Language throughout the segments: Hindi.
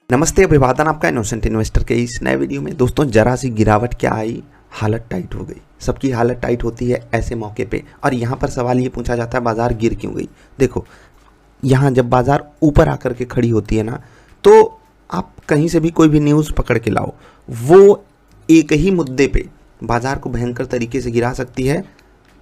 नमस्ते, अभिवादन आपका इनोसेंट इन्वेस्टर के इस नए वीडियो में। दोस्तों, जरा सी गिरावट क्या आई, हालत टाइट हो गई। सबकी हालत टाइट होती है ऐसे मौके पे। और यहाँ पर सवाल ये पूछा जाता है बाजार गिर क्यों गई। देखो, यहाँ जब बाजार ऊपर आकर के खड़ी होती है ना, तो आप कहीं से भी कोई भी न्यूज़ पकड़ के लाओ, वो एक ही मुद्दे पे बाजार को भयंकर तरीके से गिरा सकती है।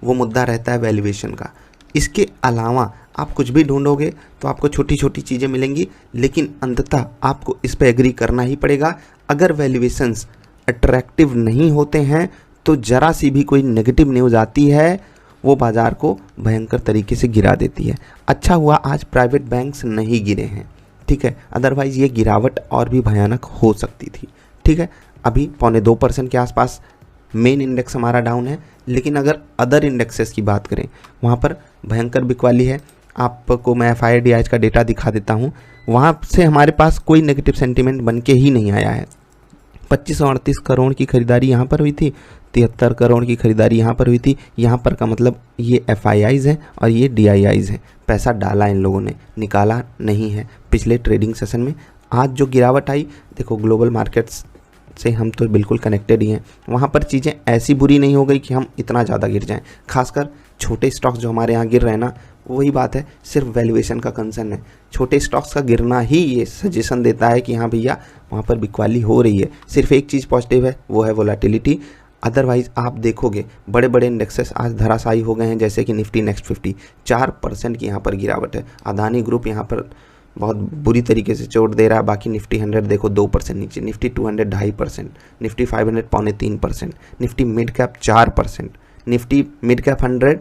वो मुद्दा रहता है वैल्यूएशन का। इसके अलावा आप कुछ भी ढूंढोगे तो आपको छोटी छोटी चीज़ें मिलेंगी, लेकिन अंततः आपको इस पे एग्री करना ही पड़ेगा। अगर वैल्यूएशंस अट्रैक्टिव नहीं होते हैं तो जरा सी भी कोई नेगेटिव न्यूज़ आती है, वो बाज़ार को भयंकर तरीके से गिरा देती है। अच्छा हुआ आज प्राइवेट बैंक्स नहीं गिरे हैं, ठीक है, अदरवाइज़ ये गिरावट और भी भयानक हो सकती थी। ठीक है, अभी 0.25% के आसपास मेन इंडेक्स हमारा डाउन है, लेकिन अगर अदर इंडेक्सेस की बात करें वहाँ पर भयंकर बिकवाली है। आपको मैं FIDI का डेटा दिखा देता हूँ। वहाँ से हमारे पास कोई नेगेटिव सेंटीमेंट बन के ही नहीं आया है। 2538 करोड़ की खरीदारी यहाँ पर हुई थी, 73 करोड़ की खरीदारी यहाँ पर हुई थी। यहाँ पर का मतलब ये FIIs हैं और ये DIIs हैं। पैसा डाला इन लोगों ने, निकाला नहीं है पिछले ट्रेडिंग सेशन में। आज जो गिरावट आई, देखो ग्लोबल मार्केट्स से हम तो बिल्कुल कनेक्टेड ही हैं। वहाँ पर चीज़ें ऐसी बुरी नहीं हो गई कि हम इतना ज़्यादा गिर जाएं। खासकर छोटे स्टॉक्स जो हमारे यहाँ गिर रहे हैं ना, वही बात है, सिर्फ वैल्यूएशन का कंसर्न है। छोटे स्टॉक्स का गिरना ही ये सजेशन देता है कि हाँ भैया वहाँ पर बिकवाली हो रही है। सिर्फ एक चीज़ पॉजिटिव है, वो है वोलेटिलिटी। अदरवाइज़ आप देखोगे बड़े बड़े इंडेक्सेस आज धराशायी हो गए हैं, जैसे कि निफ्टी नेक्स्ट 50 4% की यहाँ पर गिरावट है। अदानी ग्रुप यहाँ पर बहुत बुरी तरीके से चोट दे रहा है। बाकी निफ्टी 100 देखो 2% नीचे, Nifty 200 2.5%, Nifty 500 0.3%, Nifty mid cap 4%, Nifty mid cap 100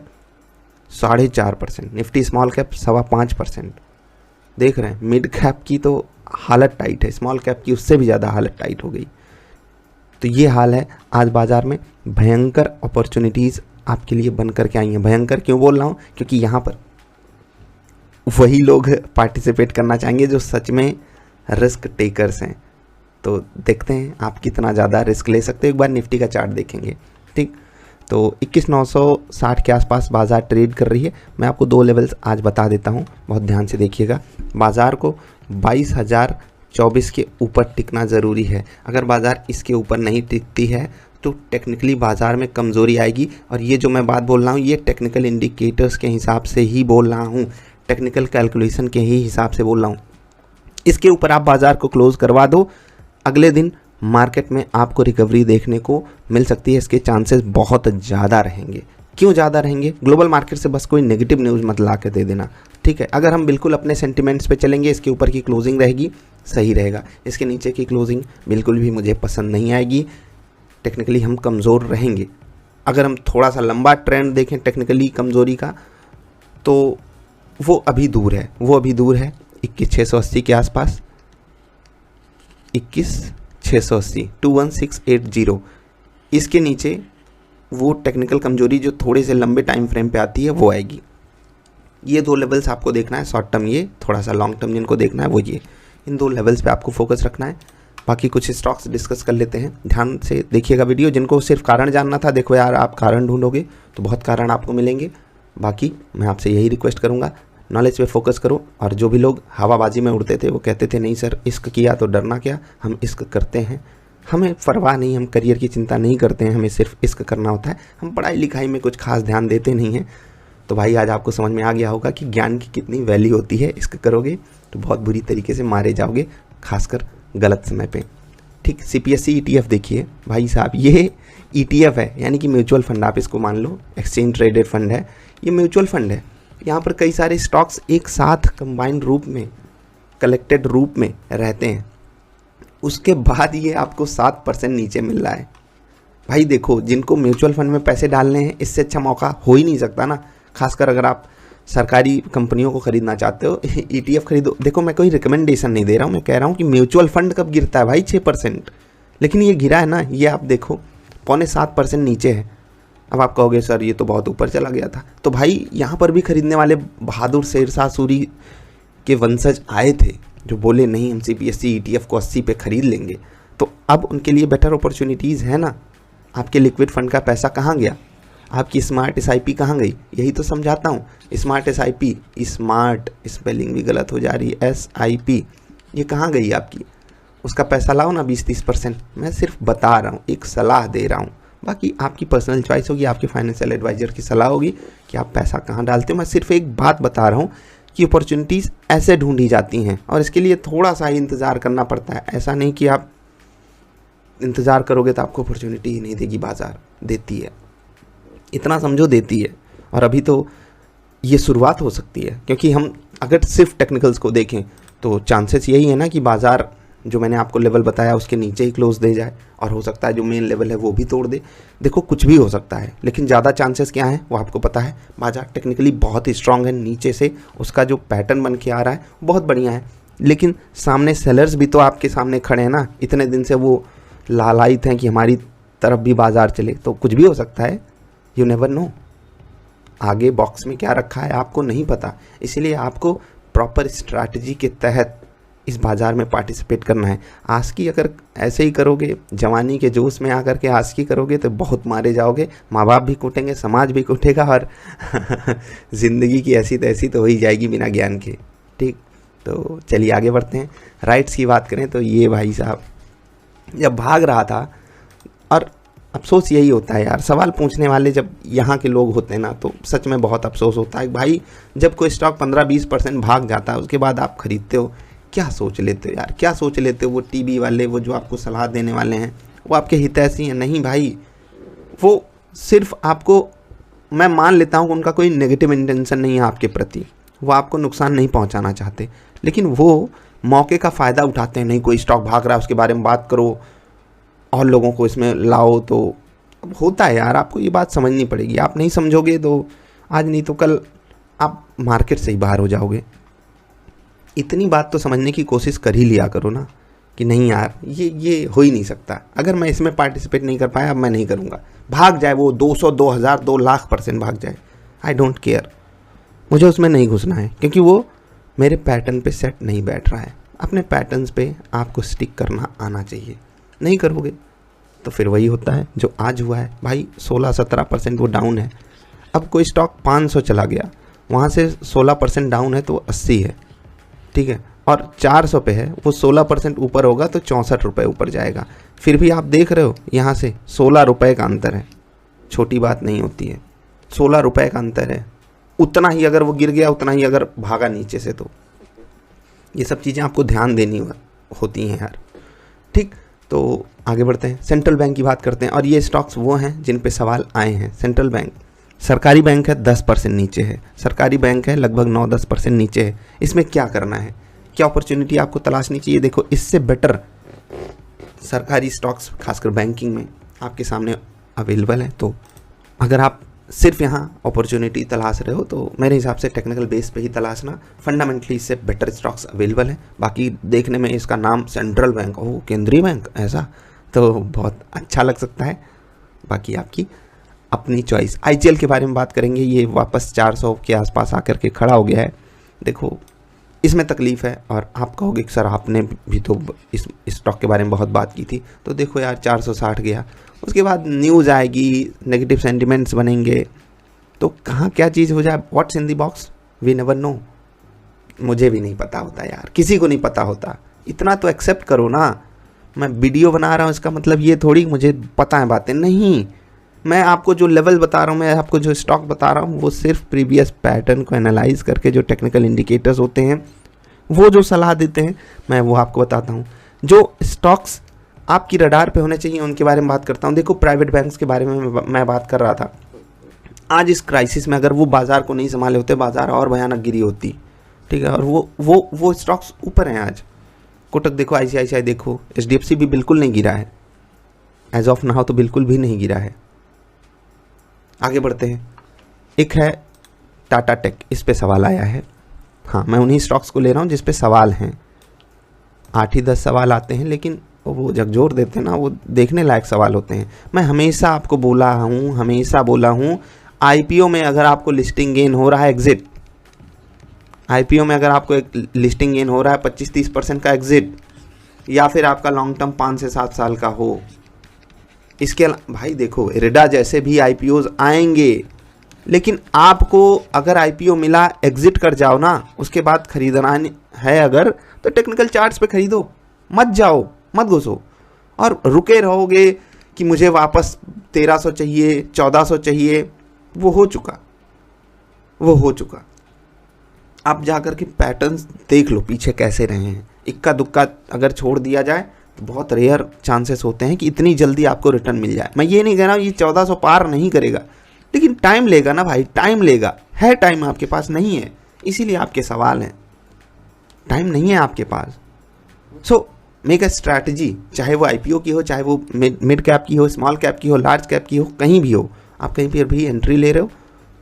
4.5%, Nifty small cap 5.25%। देख रहे हैं, मिड कैप की तो हालत टाइट है, स्मॉल कैप की उससे भी ज़्यादा हालत टाइट हो गई। तो ये हाल है आज बाज़ार में। भयंकर अपॉर्चुनिटीज़ आपके लिए बन करके आई हैं। भयंकर क्यों बोल रहा हूँ, क्योंकि यहाँ पर वही लोग पार्टिसिपेट करना चाहेंगे जो सच में रिस्क टेकर्स हैं। तो देखते हैं आप कितना ज़्यादा रिस्क ले सकते हो। एक बार निफ्टी का चार्ट देखेंगे, ठीक, तो 21,960 के आसपास बाज़ार ट्रेड कर रही है। मैं आपको दो लेवल्स आज बता देता हूँ, बहुत ध्यान से देखिएगा। बाज़ार को 22,024 के ऊपर टिकना ज़रूरी है। अगर बाज़ार इसके ऊपर नहीं टिकती है तो टेक्निकली बाज़ार में कमज़ोरी आएगी। और ये जो मैं बात बोल रहा हूँ, ये टेक्निकल इंडिकेटर्स के हिसाब से ही बोल रहा हूँ, टेक्निकल कैलकुलेशन के ही हिसाब से बोल रहा हूँ। इसके ऊपर आप बाज़ार को क्लोज़ करवा दो, अगले दिन मार्केट में आपको रिकवरी देखने को मिल सकती है। इसके चांसेस बहुत ज़्यादा रहेंगे। क्यों ज़्यादा रहेंगे? ग्लोबल मार्केट से बस कोई नेगेटिव न्यूज़ मत ला के दे देना, ठीक है। अगर हम बिल्कुल अपने सेंटिमेंट्स पे चलेंगे, इसके ऊपर की क्लोजिंग रहेगी, सही रहेगा। इसके नीचे की क्लोजिंग बिल्कुल भी मुझे पसंद नहीं आएगी। टेक्निकली हम कमज़ोर रहेंगे। अगर हम थोड़ा सा लंबा ट्रेंड देखें टेक्निकली कमज़ोरी का, तो वो अभी दूर है, 21,680 के आसपास, 21,680 21680। इसके नीचे वो टेक्निकल कमजोरी जो थोड़े से लंबे टाइम फ्रेम पे आती है वो आएगी। ये दो लेवल्स आपको देखना है, शॉर्ट टर्म ये, थोड़ा सा लॉन्ग टर्म जिनको देखना है वो ये। इन दो लेवल्स पे आपको फोकस रखना है। बाकी कुछ स्टॉक्स डिस्कस कर लेते हैं। ध्यान से देखिएगा वीडियो। जिनको सिर्फ कारण जानना था, देखो यार, आप कारण ढूंढोगे तो बहुत कारण आपको मिलेंगे। बाकी मैं आपसे यही रिक्वेस्ट करूँगा, नॉलेज पे फोकस करो। और जो भी लोग हवाबाजी में उड़ते थे, वो कहते थे नहीं सर इश्क किया तो डरना क्या, हम इश्क करते हैं, हमें परवाह नहीं, हम करियर की चिंता नहीं करते हैं, हमें सिर्फ इश्क करना होता है, हम पढ़ाई लिखाई में कुछ खास ध्यान देते नहीं हैं। तो भाई आज आपको समझ में आ गया होगा कि ज्ञान की कितनी वैल्यू होती है। इश्क करोगे तो बहुत बुरी तरीके से मारे जाओगे, खासकर गलत समय पे, ठीक। CPSE ETF देखिए भाई साहब, ये ETF है, यानी कि म्यूचुअल फंड आप इसको मान लो, एक्सचेंज ट्रेडेड फंड है, ये म्यूचुअल फंड है। यहाँ पर कई सारे स्टॉक्स एक साथ कंबाइंड रूप में, कलेक्टेड रूप में रहते हैं। उसके बाद ये आपको 7% नीचे मिल रहा है। भाई देखो, जिनको म्यूचुअल फंड में पैसे डालने हैं, इससे अच्छा मौका हो ही नहीं सकता ना। खासकर अगर आप सरकारी कंपनियों को खरीदना चाहते हो, ETF खरीदो। देखो, मैं कोई रिकमेंडेशन नहीं दे रहा हूँ, मैं कह रहा हूँ कि म्यूचुअल फंड कब गिरता है भाई 6%, लेकिन ये गिरा है ना, ये आप देखो 0.7% नीचे है। अब आप कहोगे सर ये तो बहुत ऊपर चला गया था, तो भाई यहाँ पर भी खरीदने वाले बहादुर शेरशाह सूरी के वंशज आए थे जो बोले नहीं हम CPSE ETF को 80 पे खरीद लेंगे। तो अब उनके लिए बेटर अपॉर्चुनिटीज़ है ना। आपके लिक्विड फंड का पैसा कहाँ गया, आपकी स्मार्ट SIP कहाँ गई, यही तो समझाता हूँ। स्मार्ट SIP, स्मार्ट स्पेलिंग भी गलत हो जा रही है, SIP, ये कहाँ गई आपकी? उसका पैसा लाओ ना 20-30%। मैं सिर्फ बता रहा हूँ, एक सलाह दे रहा हूँ, बाकी आपकी पर्सनल चॉइस होगी, आपके फाइनेंशियल एडवाइजर की सलाह होगी कि आप पैसा कहाँ डालते हो। मैं सिर्फ एक बात बता रहा हूँ कि अपॉर्चुनिटीज़ ऐसे ढूंढी जाती हैं और इसके लिए थोड़ा सा ही इंतज़ार करना पड़ता है। ऐसा नहीं कि आप इंतज़ार करोगे तो आपको अपॉर्चुनिटी ही नहीं देगी, बाज़ार देती है, इतना समझो देती है। और अभी तो ये शुरुआत हो सकती है, क्योंकि हम अगर सिर्फ टेक्निकल्स को देखें तो चांसेस यही है ना कि बाज़ार जो मैंने आपको लेवल बताया उसके नीचे ही क्लोज दे जाए, और हो सकता है जो मेन लेवल है वो भी तोड़ दे। देखो कुछ भी हो सकता है, लेकिन ज़्यादा चांसेस क्या है वो आपको पता है। बाज़ार टेक्निकली बहुत ही स्ट्रांग है, नीचे से उसका जो पैटर्न बन के आ रहा है बहुत बढ़िया है, लेकिन सामने सेलर्स भी तो आपके सामने खड़े हैं ना, इतने दिन से वो लालायित हैं कि हमारी तरफ भी बाज़ार चले, तो कुछ भी हो सकता है। यू नेवर नो, आगे बॉक्स में क्या रखा है आपको नहीं पता, इसीलिए आपको प्रॉपर स्ट्रैटेजी के तहत इस बाज़ार में पार्टिसिपेट करना है। आस्की अगर ऐसे ही करोगे, जवानी के जोश में आकर के आस्की करोगे तो बहुत मारे जाओगे, माँ बाप भी कूटेंगे, समाज भी कूटेगा, और ज़िंदगी की ऐसी तैसी तो हो ही जाएगी बिना ज्ञान के। ठीक, तो चलिए आगे बढ़ते हैं। राइट्स की बात करें तो ये भाई साहब जब भाग रहा था, और अफसोस यही होता है यार, सवाल पूछने वाले जब यहाँ के लोग होते हैं ना तो सच में बहुत अफसोस होता है भाई। जब कोई स्टॉक 15-20% भाग जाता है उसके बाद आप खरीदते हो, क्या सोच लेते हो यार, क्या सोच लेते हो? वो टीवी वाले, वो जो आपको सलाह देने वाले हैं, वो आपके हितैषी हैं? नहीं भाई, वो सिर्फ आपको, मैं मान लेता हूँ कि उनका कोई नेगेटिव इंटेंशन नहीं है आपके प्रति, वो आपको नुकसान नहीं पहुँचाना चाहते, लेकिन वो मौके का फ़ायदा उठाते हैं। नहीं कोई स्टॉक भाग रहा है उसके बारे में बात करो और लोगों को इसमें लाओ, तो अब होता है यार, आपको ये बात समझनी पड़ेगी। आप नहीं समझोगे तो आज नहीं तो कल आप मार्केट से ही बाहर हो जाओगे। इतनी बात तो समझने की कोशिश कर ही लिया करो ना कि नहीं यार ये हो ही नहीं सकता, अगर मैं इसमें पार्टिसिपेट नहीं कर पाया अब मैं नहीं करूँगा। भाग जाए वो 200, 2000, 2 लाख% भाग जाए, आई डोंट केयर, मुझे उसमें नहीं घुसना है, क्योंकि वो मेरे पैटर्न पे सेट नहीं बैठ रहा है। अपने पैटर्न्स पे आपको स्टिक करना आना चाहिए, नहीं करोगे तो फिर वही होता है जो आज हुआ है भाई। 16-17% वो डाउन है। अब कोई स्टॉक 500 चला गया, वहाँ से 16% डाउन है तो 80 है, ठीक है, और 400 पे है, वो 16% ऊपर होगा तो 64 रुपये ऊपर जाएगा। फिर भी आप देख रहे हो यहाँ से 16 रुपये का अंतर है, छोटी बात नहीं होती है, 16 रुपये का अंतर है। उतना ही अगर वो गिर गया, उतना ही अगर भागा नीचे से, तो ये सब चीज़ें आपको ध्यान देनी होती हैं यार। ठीक, तो आगे बढ़ते हैं, सेंट्रल बैंक की बात करते हैं। और ये स्टॉक्स वो हैं जिन पे सवाल आए हैं। सेंट्रल बैंक, सरकारी बैंक है 10% नीचे है, सरकारी बैंक है लगभग 9-10% नीचे है। इसमें क्या करना है, क्या अपॉर्चुनिटी आपको तलाशनी चाहिए? देखो इससे बेटर सरकारी स्टॉक्स खासकर बैंकिंग में आपके सामने अवेलेबल है। तो अगर आप सिर्फ यहाँ अपॉर्चुनिटी तलाश रहे हो तो मेरे हिसाब से टेक्निकल बेस पे ही तलाशना, फंडामेंटली इससे बेटर स्टॉक्स अवेलेबल हैं। बाकी देखने में इसका नाम सेंट्रल बैंक, ओह केंद्रीय बैंक, ऐसा तो बहुत अच्छा लग सकता है, बाकी आपकी अपनी चॉइस। IGL के बारे में बात करेंगे, ये वापस 400 के आसपास आकर के खड़ा हो गया है। देखो इसमें तकलीफ़ है, और आप कहोगे कि सर आपने भी तो इस स्टॉक के बारे में बहुत बात की थी, तो देखो यार 460 गया, उसके बाद न्यूज़ आएगी, नेगेटिव सेंटिमेंट्स बनेंगे, तो कहाँ क्या चीज़ हो जाए, what's in the box we never know. मुझे भी नहीं पता होता यार, किसी को नहीं पता होता, इतना तो एक्सेप्ट करो ना। मैं वीडियो बना रहा हूँ इसका मतलब ये थोड़ी मुझे पता है बातें, नहीं, मैं आपको जो लेवल बता रहा हूँ, मैं आपको जो स्टॉक बता रहा हूँ, वो सिर्फ प्रीवियस पैटर्न को एनालाइज करके जो टेक्निकल इंडिकेटर्स होते हैं वो जो सलाह देते हैं मैं वो आपको बताता हूँ। जो स्टॉक्स आपकी रडार पे होने चाहिए उनके बारे में बात करता हूँ। देखो प्राइवेट बैंक्स के बारे में मैं बात कर रहा था। आज इस क्राइसिस में अगर वो बाज़ार को नहीं संभाले होते, बाज़ार और भयानक गिरी होती, ठीक है, और वो स्टॉक्स ऊपर हैं आज। कोटक देखो, ICICI देखो, HDFC भी बिल्कुल नहीं गिरा है, एज ऑफ नाउ तो बिल्कुल भी नहीं गिरा है। आगे बढ़ते हैं, एक है टाटा टेक, इस पे सवाल आया है। हाँ, मैं उन्हीं स्टॉक्स को ले रहा हूँ जिस पे सवाल हैं, 8 ही 10 सवाल आते हैं, लेकिन वो झकझोर देते हैं ना, वो देखने लायक सवाल होते हैं। मैं हमेशा आपको बोला हूँ IPO में अगर आपको लिस्टिंग गेन हो रहा है एग्जिट, IPO में अगर आपको एक लिस्टिंग गेन हो रहा है 25-30% का एग्जिट, या फिर आपका लॉन्ग टर्म 5 से 7 साल का हो। इसके भाई देखो इरेडा जैसे भी IPOs आएंगे, लेकिन आपको अगर IPO मिला एग्जिट कर जाओ ना, उसके बाद खरीदना है अगर, तो टेक्निकल चार्ट्स पे खरीदो, मत जाओ मत घुसो और रुके रहोगे कि मुझे वापस 1300 चाहिए, 1400 चाहिए। वो हो चुका। आप जाकर के पैटर्न्स देख लो पीछे कैसे रहे हैं। इक्का दुक्का अगर छोड़ दिया जाए तो बहुत रेयर चांसेस होते हैं कि इतनी जल्दी आपको रिटर्न मिल जाए। मैं ये नहीं कह रहा हूँ ये 1400 पार नहीं करेगा, लेकिन टाइम लेगा ना भाई, टाइम लेगा। है टाइम आपके पास? नहीं है, इसीलिए आपके सवाल हैं। टाइम नहीं है आपके पास। सो मेक अ स्ट्रैटेजी, चाहे वो IPO की हो, चाहे वो मिड कैप की हो, स्मॉल कैप की हो, लार्ज कैप की हो, कहीं भी हो। आप कहीं पर भी एंट्री ले रहे हो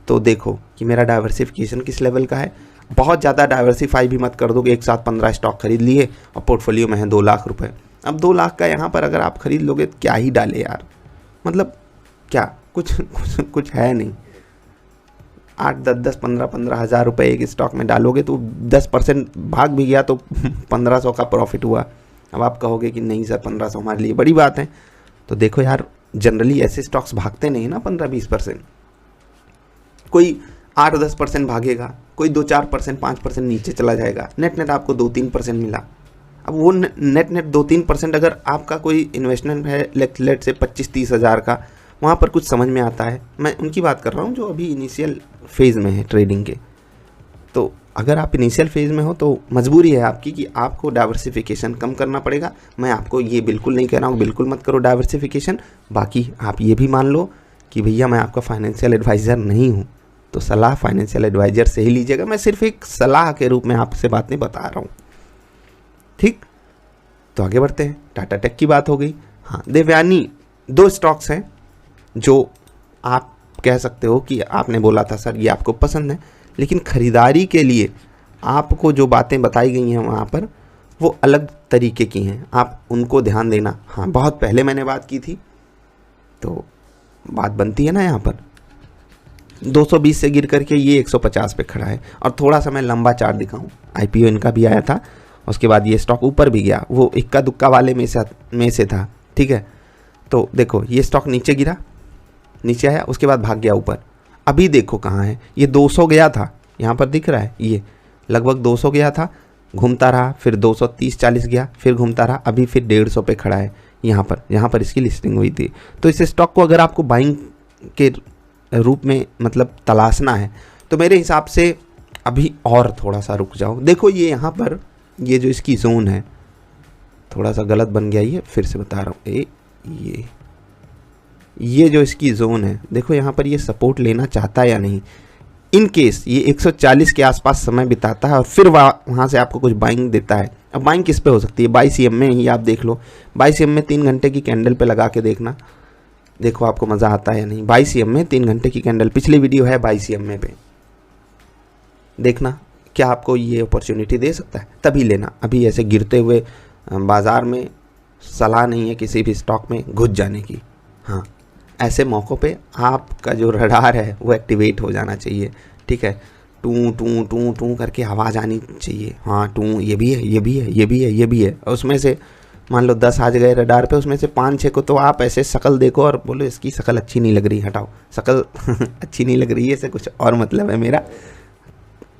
तो देखो कि मेरा डाइवर्सिफिकेशन किस लेवल का है। बहुत ज़्यादा डाइवर्सिफाई भी मत कर दो कि एक साथ 15 स्टॉक खरीद लिए और पोर्टफोलियो में है 2 लाख रुपए। अब 2 लाख का यहाँ पर अगर आप खरीद लोगे तो क्या ही डाले यार, मतलब क्या, कुछ है नहीं। 8, 10, 15 हज़ार रुपये एक स्टॉक में डालोगे तो 10% भाग भी गया तो 1500 का प्रॉफिट हुआ। अब आप कहोगे कि नहीं सर 1500 हमारे लिए बड़ी बात है, तो देखो यार जनरली ऐसे स्टॉक्स भागते नहीं ना 15-20%। कोई 8-10% भागेगा, कोई 2-4%, 5% नीचे चला जाएगा, नेट आपको 2-3% मिला। अब वो नेट 2-3% अगर आपका कोई इन्वेस्टमेंट है लेट से 25-30 हज़ार का, वहाँ पर कुछ समझ में आता है। मैं उनकी बात कर रहा हूँ जो अभी इनिशियल फेज़ में है ट्रेडिंग के। तो अगर आप इनिशियल फेज़ में हो तो मजबूरी है आपकी कि आपको डाइवर्सिफिकेशन कम करना पड़ेगा। मैं आपको ये बिल्कुल नहीं कह रहा हूँ बिल्कुल मत करो डाइवर्सिफिकेशन। बाकी आप ये भी मान लो कि भैया मैं आपका फाइनेंशियल एडवाइज़र नहीं हूँ, तो सलाह फाइनेंशियल एडवाइज़र से ही लीजिएगा। मैं सिर्फ एक सलाह के रूप में आपसे बातें बता रहा हूँ, ठीक। तो आगे बढ़ते हैं। टाटा टेक की बात हो गई। हाँ देवयानी, 2 स्टॉक्स हैं जो आप कह सकते हो कि आपने बोला था सर ये आपको पसंद है, लेकिन ख़रीदारी के लिए आपको जो बातें बताई गई हैं वहाँ पर वो अलग तरीके की हैं, आप उनको ध्यान देना। हाँ बहुत पहले मैंने बात की थी तो बात बनती है ना। यहाँ पर 220 से गिर करके ये 150 पे खड़ा है। और थोड़ा सा मैं लंबा चार्ट दिखाऊं, IPO इनका भी आया था, उसके बाद ये स्टॉक ऊपर भी गया, वो इक्का दुक्का वाले में से था, ठीक है। तो देखो ये स्टॉक नीचे गिरा, नीचे आया, उसके बाद भाग गया ऊपर। अभी देखो कहाँ है, ये 200 गया था, यहाँ पर दिख रहा है, ये लगभग 200 गया था, घूमता रहा, फिर 230-40 गया, फिर घूमता रहा, अभी फिर 150 पे खड़ा है यहाँ पर इसकी लिस्टिंग हुई थी। तो इस स्टॉक को अगर आपको बाइंग के रूप में मतलब तलाशना है तो मेरे हिसाब से अभी और थोड़ा सा रुक जाओ। देखो ये यहाँ पर ये जो इसकी जोन है, थोड़ा सा गलत बन गया ये, फिर से बता रहा हूँ, ये जो इसकी जोन है, देखो यहाँ पर ये सपोर्ट लेना चाहता है या नहीं। इन केस ये 140 के आसपास समय बिताता है और फिर वहाँ से आपको कुछ बाइंग देता है। अब बाइंग किस पे हो सकती है? 22 EM में ही आप देख लो, 22 EM में 3 घंटे की कैंडल पे लगा के देखना, देखो आपको मज़ा आता है या नहीं। 22 EM में 3 घंटे की कैंडल, पिछली वीडियो है 22 EM में पे, देखना क्या आपको ये अपॉर्चुनिटी दे सकता है, तभी लेना। अभी ऐसे गिरते हुए बाज़ार में सलाह नहीं है किसी भी स्टॉक में घुस जाने की। हाँ ऐसे मौक़ों पे आपका जो रडार है वो एक्टिवेट हो जाना चाहिए, ठीक है। टू टू टू टू करके आवाज़ आनी चाहिए, हाँ टू ये भी है, ये भी है, ये भी है, ये भी है। और उसमें से मान लो 10 आ गए रडार पे, उसमें से 5-6 को तो आप ऐसे शक्ल देखो और बोलो इसकी शक्ल अच्छी नहीं लग रही, हटाओ शक्ल अच्छी नहीं लग रही है, इससे कुछ और मतलब है मेरा,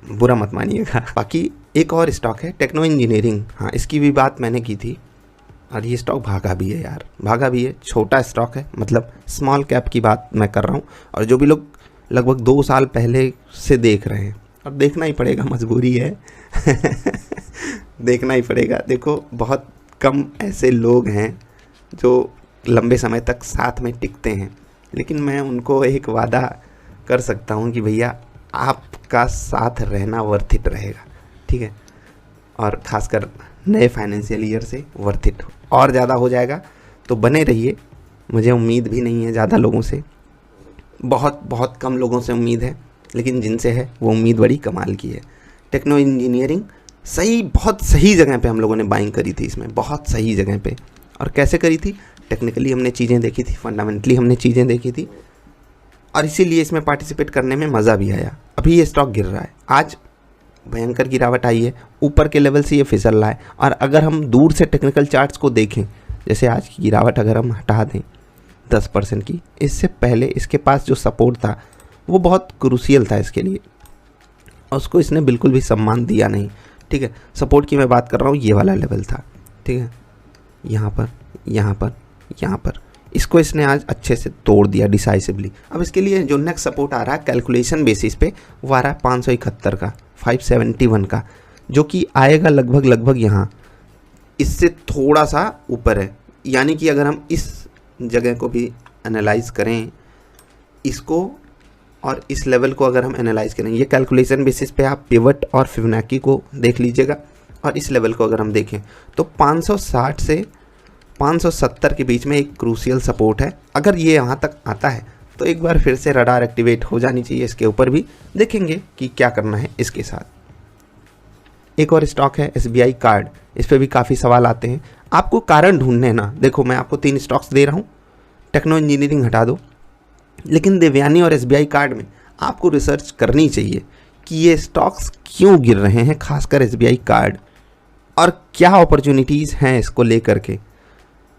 बुरा मत मानिएगा। बाकी एक और स्टॉक है टेक्नो इंजीनियरिंग, हाँ इसकी भी बात मैंने की थी और ये स्टॉक भागा भी है यार, भागा भी है। छोटा स्टॉक है, मतलब स्मॉल कैप की बात मैं कर रहा हूँ। और जो भी लोग लगभग 2 साल पहले से देख रहे हैं, और देखना ही पड़ेगा, मजबूरी है देखना ही पड़ेगा। देखो बहुत कम ऐसे लोग हैं जो लंबे समय तक साथ में टिकते हैं, लेकिन मैं उनको एक वादा कर सकता हूँ कि भैया आपका साथ रहना वर्थ इट रहेगा, ठीक है। और ख़ासकर नए फाइनेंशियल ईयर से वर्थ इट और ज़्यादा हो जाएगा, तो बने रहिए। मुझे उम्मीद भी नहीं है ज़्यादा लोगों से, बहुत कम लोगों से उम्मीद है, लेकिन जिनसे है वो उम्मीद बड़ी कमाल की है। टेक्नो इंजीनियरिंग सही, बहुत सही जगह पे हम लोगों ने बाइंग करी थी इसमें, बहुत सही जगह पे। और कैसे करी थी? टेक्निकली हमने चीज़ें देखी थी, फंडामेंटली हमने चीज़ें देखी थी, और इसीलिए इसमें पार्टिसिपेट करने में मज़ा भी आया। अभी ये स्टॉक गिर रहा है, आज भयंकर गिरावट आई है, ऊपर के लेवल से ये फिसल रहा है। और अगर हम दूर से टेक्निकल चार्ट्स को देखें, जैसे आज की गिरावट अगर हम हटा दें 10% की, इससे पहले इसके पास जो सपोर्ट था वो बहुत क्रूशियल था इसके लिए, और उसको इसने बिल्कुल भी सम्मान दिया नहीं, ठीक है। सपोर्ट की मैं बात कर रहा हूँ, ये वाला लेवल था, ठीक है, यहाँ पर, यहाँ पर, यहाँ पर। इसको इसने आज अच्छे से तोड़ दिया डिसाइसिवली। अब इसके लिए जो नेक्स्ट सपोर्ट आ रहा है कैलकुलेशन बेसिस पे वो आ रहा है 571 का, 571 का, जो कि आएगा लगभग यहाँ, इससे थोड़ा सा ऊपर है। यानी कि अगर हम इस जगह को भी एनालाइज करें, इसको और इस लेवल को अगर हम एनालाइज करें, ये कैलकुलेशन बेसिस पे आप पिवट और फिबोनाची को देख लीजिएगा, और इस लेवल को अगर हम देखें तो 560 से 570 के बीच में एक क्रूशियल सपोर्ट है। अगर ये यहाँ तक आता है तो एक बार फिर से रडार एक्टिवेट हो जानी चाहिए। इसके ऊपर भी देखेंगे कि क्या करना है इसके साथ। एक और स्टॉक है SBI कार्ड, इस पर भी काफ़ी सवाल आते हैं। आपको कारण ढूंढने ना, देखो मैं आपको 3 स्टॉक्स दे रहा हूँ, टेक्नो इंजीनियरिंग हटा दो, लेकिन देवयानी और SBI कार्ड में आपको रिसर्च करनी चाहिए कि ये स्टॉक्स क्यों गिर रहे हैं, खासकर SBI कार्ड, और क्या अपॉर्चुनिटीज़ हैं इसको लेकर के।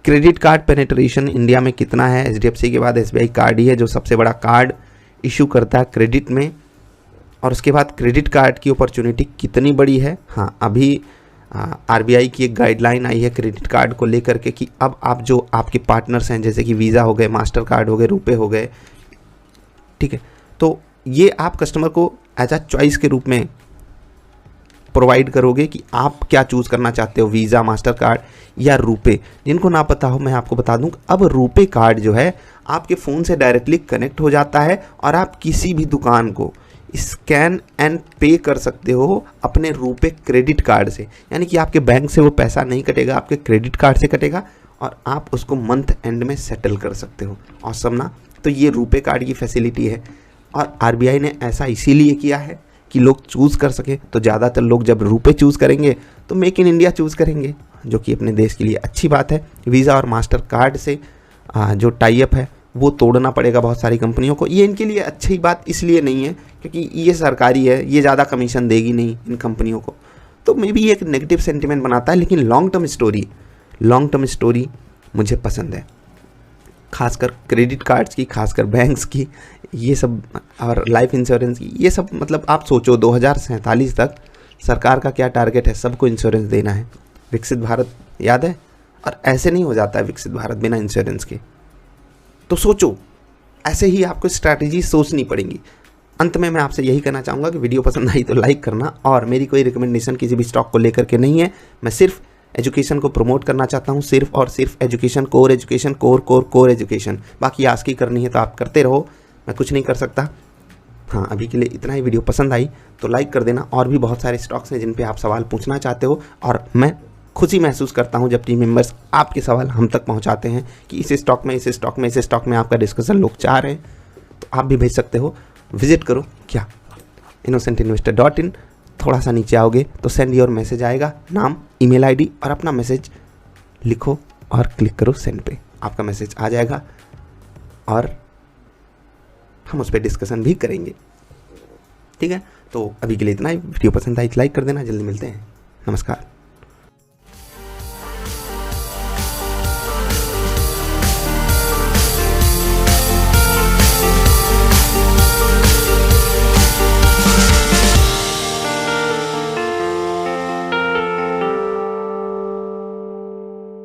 क्रेडिट कार्ड पेनिट्रेशन इंडिया में कितना है? HDFC के बाद SBI कार्ड ही है जो सबसे बड़ा कार्ड इशू करता है क्रेडिट में। और उसके बाद क्रेडिट कार्ड की अपॉर्चुनिटी कितनी बड़ी है? हाँ, अभी RBI की एक गाइडलाइन आई है क्रेडिट कार्ड को लेकर के कि अब आप जो आपके पार्टनर्स हैं, जैसे कि वीज़ा हो गए, मास्टर कार्ड हो गए, रुपे हो गए, ठीक है, तो ये आप कस्टमर को एज अ चॉइस के रूप में प्रोवाइड करोगे कि आप क्या चूज़ करना चाहते हो, वीज़ा, मास्टर कार्ड या रुपे। जिनको ना पता हो मैं आपको बता दूं, अब रुपे कार्ड जो है आपके फ़ोन से डायरेक्टली कनेक्ट हो जाता है और आप किसी भी दुकान को स्कैन एंड पे कर सकते हो अपने रुपे क्रेडिट कार्ड से। यानी कि आपके बैंक से वो पैसा नहीं कटेगा, आपके क्रेडिट कार्ड से कटेगा और आप उसको मंथ एंड में सेटल कर सकते हो। ऑसम ना? तो ये रुपे कार्ड की फैसिलिटी है और RBI ने ऐसा इसीलिए किया है कि लोग चूज़ कर सके। तो ज़्यादातर लोग जब रुपे चूज़ करेंगे तो मेक इन इंडिया चूज़ करेंगे, जो कि अपने देश के लिए अच्छी बात है। वीज़ा और मास्टर कार्ड से जो टाई अप है वो तोड़ना पड़ेगा बहुत सारी कंपनियों को। ये इनके लिए अच्छी बात इसलिए नहीं है क्योंकि ये सरकारी है, ये ज़्यादा कमीशन देगी नहीं इन कंपनियों को, तो मे बी एक नेगेटिव सेंटिमेंट बनाता है। लेकिन लॉन्ग टर्म स्टोरी मुझे पसंद है, खासकर क्रेडिट कार्ड्स की, खासकर बैंक्स की, ये सब, और लाइफ इंश्योरेंस की, ये सब। मतलब आप सोचो 2047 तक सरकार का क्या टारगेट है, सबको इंश्योरेंस देना है। विकसित भारत याद है? और ऐसे नहीं हो जाता है विकसित भारत बिना इंश्योरेंस के। तो सोचो, ऐसे ही आपको स्ट्रैटेजी सोचनी पड़ेंगी। अंत में मैं आपसे यही कहना चाहूँगा कि वीडियो पसंद आई तो लाइक करना, और मेरी कोई रिकमेंडेशन किसी भी स्टॉक को लेकर के नहीं है। मैं सिर्फ एजुकेशन को प्रमोट करना चाहता हूँ, सिर्फ और सिर्फ education, core education, core education. बाकी आज की करनी है तो आप करते रहो, मैं कुछ नहीं कर सकता। हाँ, अभी के लिए इतना ही। वीडियो पसंद आई तो लाइक कर देना। और भी बहुत सारे स्टॉक्स हैं जिन पे आप सवाल पूछना चाहते हो, और मैं खुशी महसूस करता हूं जब टीम मेंबर्स आपके सवाल हम तक पहुंचाते हैं कि इस स्टॉक में आपका डिस्कशन लोग चाह रहे हैं, तो आप भी भेज सकते हो। विजिट करो क्या innocentinvestor.in, थोड़ा सा नीचे आओगे तो सेंड योर मैसेज आएगा, नाम, ईमेल आईडी और अपना मैसेज लिखो और क्लिक करो सेंड पे। आपका मैसेज आ जाएगा और हम उस पर डिस्कशन भी करेंगे, ठीक है। तो अभी के लिए इतना ही। वीडियो पसंद आई तो लाइक कर देना। जल्दी मिलते हैं, नमस्कार।